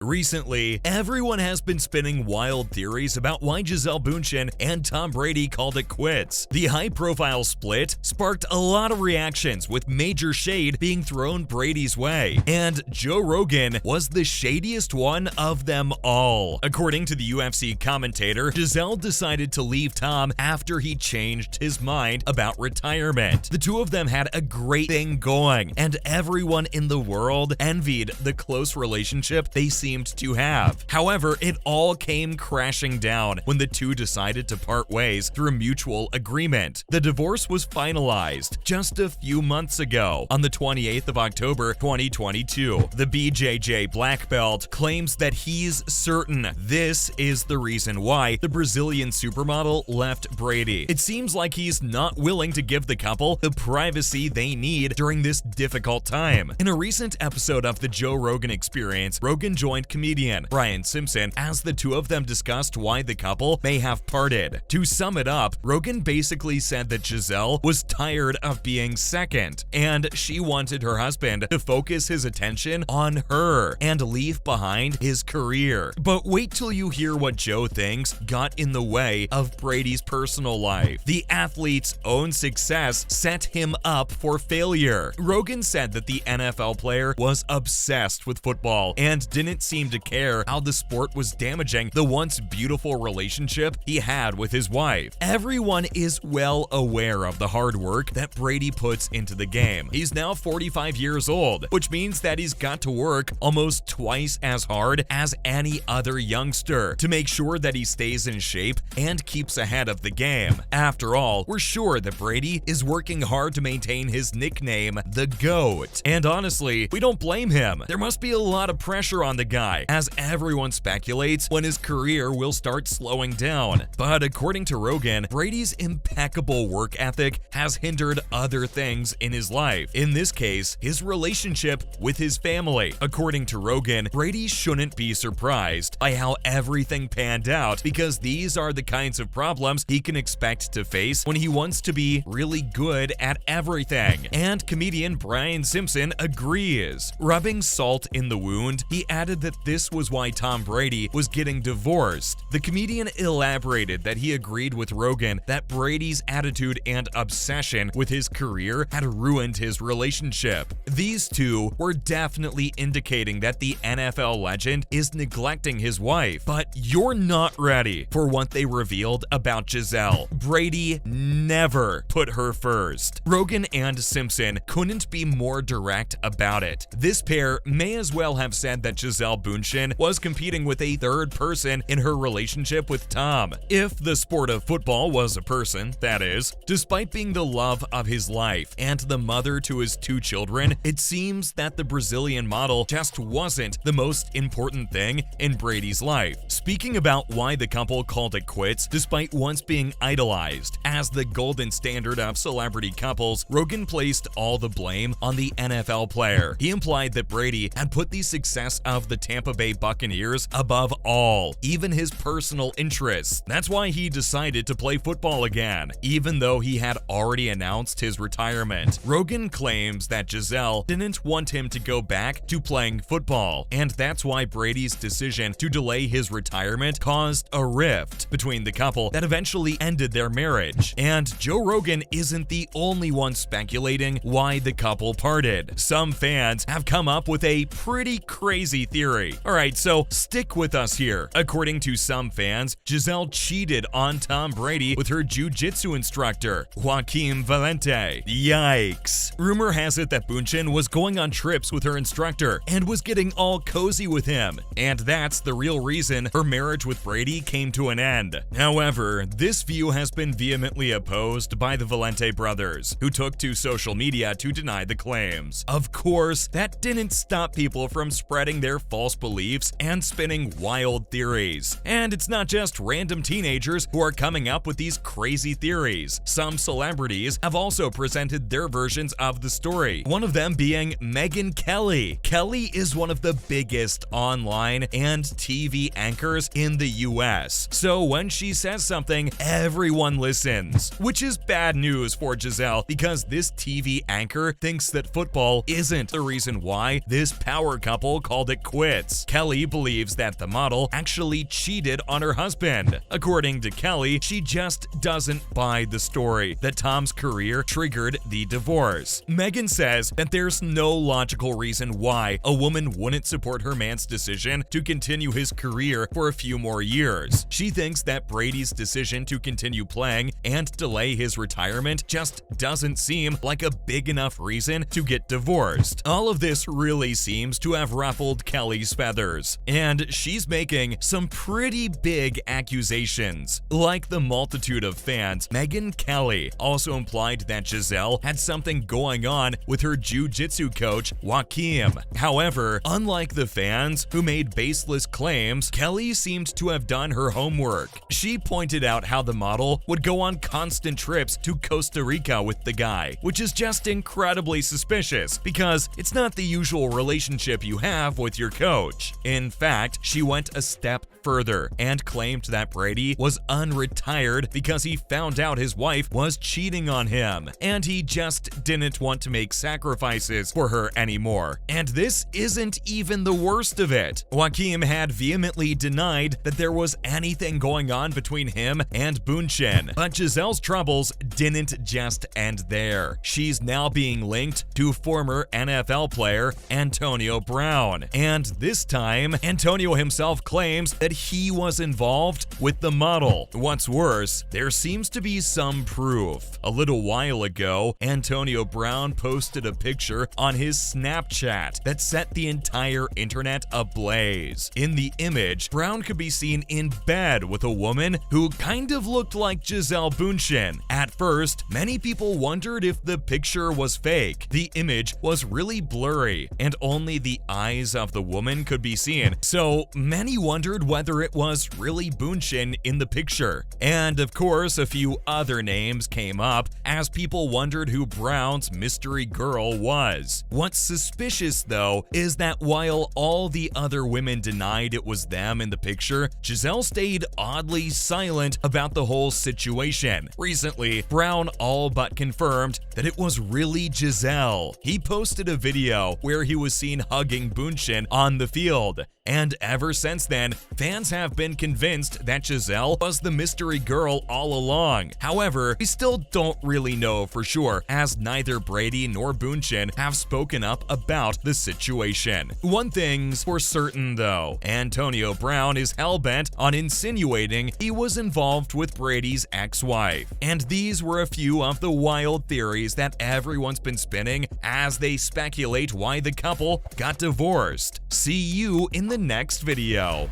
Recently, everyone has been spinning wild theories about why Gisele Bündchen and Tom Brady called it quits. The high-profile split sparked a lot of reactions, with major shade being thrown Brady's way, and Joe Rogan was the shadiest one of them all. According to the UFC commentator, Gisele decided to leave Tom after he changed his mind about retirement. The two of them had a great thing going, and everyone in the world envied the close relationship they seemed to have. However, it all came crashing down when the two decided to part ways through mutual agreement. The divorce was finalized just a few months ago, on the 28th of October 2022. The BJJ black belt claims that he's certain this is the reason why the Brazilian supermodel left Brady. It seems like he's not willing to give the couple the privacy they need during this difficult time. In a recent episode of the Joe Rogan Experience, Rogan joined comedian Brian Simpson as the two of them discussed why the couple may have parted. To sum it up, Rogan basically said that Gisele was tired of being second, and she wanted her husband to focus his attention on her and leave behind his career. But wait till you hear what Joe thinks got in the way of Brady's personal life. The athlete's own success set him up for failure. Rogan said that the NFL player was obsessed with football and didn't seem to care how the sport was damaging the once beautiful relationship he had with his wife. Everyone is well aware of the hard work that Brady puts into the game. He's now 45 years old, which means that he's got to work almost twice as hard as any other youngster to make sure that he stays in shape and keeps ahead of the game. After all, we're sure that Brady is working hard to maintain his nickname, the GOAT. And honestly, we don't blame him. There must be a lot of pressure on the guy, as everyone speculates when his career will start slowing down. But according to Rogan, Brady's impeccable work ethic has hindered other things in his life. In this case, his relationship with his family. According to Rogan, Brady shouldn't be surprised by how everything panned out, because these are the kinds of problems he can expect to face when he wants to be really good at everything. And comedian Brian Simpson agrees. Rubbing salt in the wound, he added that this was why Tom Brady was getting divorced. The comedian elaborated that he agreed with Rogan that Brady's attitude and obsession with his career had ruined his relationship. These two were definitely indicating that the NFL legend is neglecting his wife, but you're not ready for what they revealed about Gisele. Brady never put her first. Rogan and Simpson couldn't be more direct about it. This pair may as well have said that Gisele Bündchen was competing with a third person in her relationship with Tom. If the sport of football was a person, that is. Despite being the love of his life and the mother to his two children, it seems that the Brazilian model just wasn't the most important thing in Brady's life. Speaking about why the couple called it quits, despite once being idolized as the golden standard of celebrity couples, Rogan placed all the blame on the NFL player. He implied that Brady had put the success of the Tampa Bay Buccaneers above all, even his personal interests. That's why he decided to play football again, even though he had already announced his retirement. Rogan claims that Gisele didn't want him to go back to playing football, and that's why Brady's decision to delay his retirement caused a rift between the couple that eventually ended their marriage. And Joe Rogan isn't the only one speculating why the couple parted. Some fans have come up with a pretty crazy theory. Alright, so stick with us here. According to some fans, Gisele cheated on Tom Brady with her jiu-jitsu instructor, Joaquim Valente. Yikes. Rumor has it that Bündchen was going on trips with her instructor and was getting all cozy with him, and that's the real reason her marriage with Brady came to an end. However, this view has been vehemently opposed by the Valente brothers, who took to social media to deny the claims. Of course, that didn't stop people from spreading their false beliefs and spinning wild theories. And it's not just random teenagers who are coming up with these crazy theories. Some celebrities have also presented their versions of the story, one of them being Megyn Kelly. Kelly is one of the biggest online and TV anchors in the US, so when she says something, everyone listens, which is bad news for Gisele, because this TV anchor thinks that football isn't the reason why this power couple called it quits. quits. Kelly believes that the model actually cheated on her husband. According to Kelly, she just doesn't buy the story that Tom's career triggered the divorce. Megan says that there's no logical reason why a woman wouldn't support her man's decision to continue his career for a few more years. She thinks that Brady's decision to continue playing and delay his retirement just doesn't seem like a big enough reason to get divorced. All of this really seems to have ruffled Kelly's feathers, and she's making some pretty big accusations. Like the multitude of fans, Megyn Kelly also implied that Gisele had something going on with her jiu-jitsu coach, Joaquim. However, unlike the fans who made baseless claims, Kelly seemed to have done her homework. She pointed out how the model would go on constant trips to Costa Rica with the guy, which is just incredibly suspicious because it's not the usual relationship you have with your coach. In fact, she went a step further and claimed that Brady was unretired because he found out his wife was cheating on him, and he just didn't want to make sacrifices for her anymore. And this isn't even the worst of it. Joaquim had vehemently denied that there was anything going on between him and Bündchen. But Gisele's troubles didn't just end there. She's now being linked to former NFL player Antonio Brown. And this time, Antonio himself claims that he was involved with the model. What's worse, there seems to be some proof. A little while ago, Antonio Brown posted a picture on his Snapchat that set the entire internet ablaze. In the image, Brown could be seen in bed with a woman who kind of looked like Gisele Bündchen. At first, many people wondered if the picture was fake. The image was really blurry, and only the eyes of the woman could be seen, so many wondered whether it was really Bündchen in the picture. And of course, a few other names came up as people wondered who Brown's mystery girl was. What's suspicious, though, is that while all the other women denied it was them in the picture, Gisele stayed oddly silent about the whole situation. Recently, Brown all but confirmed that it was really Gisele. He posted a video where he was seen hugging Bündchen on the field. And ever since then, fans have been convinced that Gisele was the mystery girl all along. However, we still don't really know for sure, as neither Brady nor Bündchen have spoken up about the situation. One thing's for certain though, Antonio Brown is hellbent on insinuating he was involved with Brady's ex-wife. And these were a few of the wild theories that everyone's been spinning as they speculate why the couple got divorced. See you in the next video.